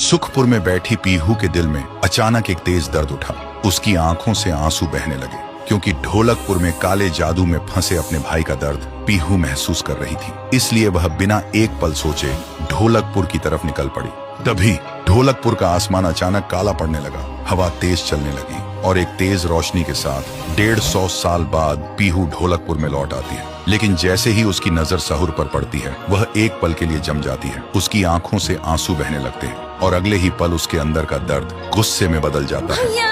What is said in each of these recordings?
सुखपुर में बैठी पीहू के दिल में अचानक एक तेज दर्द उठा। उसकी आंखों से आंसू बहने लगे, क्योंकि ढोलकपुर में काले जादू में फंसे अपने भाई का दर्द पीहू महसूस कर रही थी। इसलिए वह बिना एक पल सोचे ढोलकपुर की तरफ निकल पड़ी। तभी ढोलकपुर का आसमान अचानक काला पड़ने लगा, हवा तेज चलने लगी और एक तेज रोशनी के साथ 150 साल बाद पीहू ढोलकपुर में लौट आती है। लेकिन जैसे ही उसकी नजर सहूर पर पड़ती है, वह एक पल के लिए जम जाती है। उसकी आंखों से आंसू बहने लगते हैं और अगले ही पल उसके अंदर का दर्द गुस्से में बदल जाता है। भैया,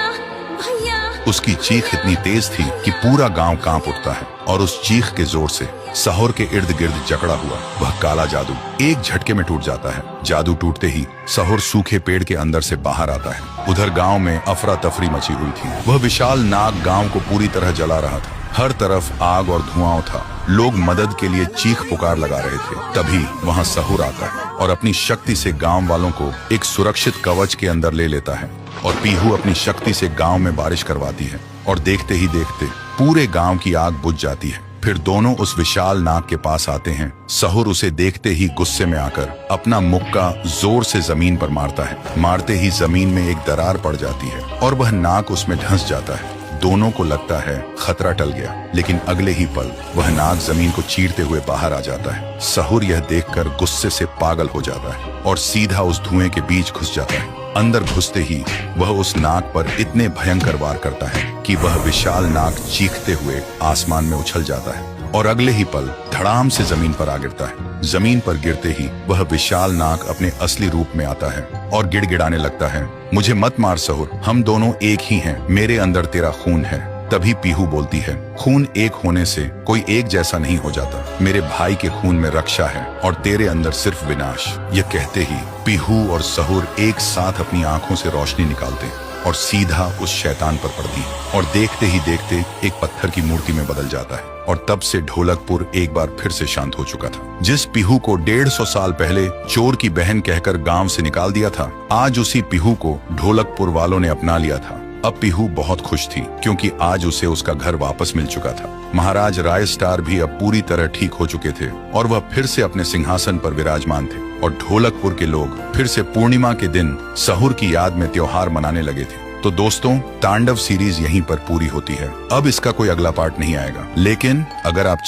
भैया। उसकी चीख इतनी तेज थी कि पूरा गांव कांप उठता है और उस चीख के जोर से सहूर के इर्द गिर्द जकड़ा हुआ वह काला जादू एक झटके में टूट जाता है। जादू टूटते ही सहूर सूखे पेड़ के अंदर से बाहर आता है। उधर गांव में अफरा तफरी मची हुई थी। वह विशाल नाग गांव को पूरी तरह जला रहा था। हर तरफ आग और धुआं था। लोग मदद के लिए चीख पुकार लगा रहे थे। तभी वहां सहूर आता है और अपनी शक्ति से गांव वालों को एक सुरक्षित कवच के अंदर ले लेता है और पीहू अपनी शक्ति से गांव में बारिश करवाती है और देखते ही देखते पूरे गांव की आग बुझ जाती है। फिर दोनों उस विशाल नाग के पास आते हैं। सहूर उसे देखते ही गुस्से में आकर अपना मुक्का जोर से जमीन पर मारता है। मारते ही जमीन में एक दरार पड़ जाती है और वह नाग उसमें धंस जाता है। दोनों को लगता है खतरा टल गया, लेकिन अगले ही पल वह नाग जमीन को चीरते हुए बाहर आ जाता है। सहूर यह देखकर गुस्से से पागल हो जाता है और सीधा उस धुएं के बीच घुस जाता है। अंदर घुसते ही वह उस नाग पर इतने भयंकर वार करता है कि वह विशाल नाग चीखते हुए आसमान में उछल जाता है और अगले ही पल धड़ाम से जमीन पर आ गिरता है। जमीन पर गिरते ही वह विशाल नाग अपने असली रूप में आता है और गिड़गिड़ाने लगता है, मुझे मत मार सहूर, हम दोनों एक ही हैं, मेरे अंदर तेरा खून है। तभी पीहू बोलती है, खून एक होने से कोई एक जैसा नहीं हो जाता। मेरे भाई के खून में रक्षा है और तेरे अंदर सिर्फ विनाश। यह कहते ही पीहू और सहूर एक साथ अपनी आंखों से रोशनी निकालते हैं और सीधा उस शैतान पर पड़ती है और देखते ही देखते एक पत्थर की मूर्ति में बदल जाता है। और तब से ढोलकपुर एक बार फिर से शांत हो चुका था। जिस पीहू को 150 साल पहले चोर की बहन कहकर गांव से निकाल दिया था, आज उसी पीहू को ढोलकपुर वालों ने अपना लिया था। अब पीहू बहुत खुश थी, क्योंकि आज उसे उसका घर वापस मिल चुका था। महाराज राय स्टार भी अब पूरी तरह ठीक हो चुके थे और वह फिर से अपने सिंहासन पर विराजमान थे और ढोलकपुर के लोग फिर से पूर्णिमा के दिन सहूर की याद में त्योहार मनाने लगे थे। तो दोस्तों, तांडव सीरीज यहीं पर पूरी होती है। अब इसका कोई अगला पार्ट नहीं आएगा, लेकिन अगर आप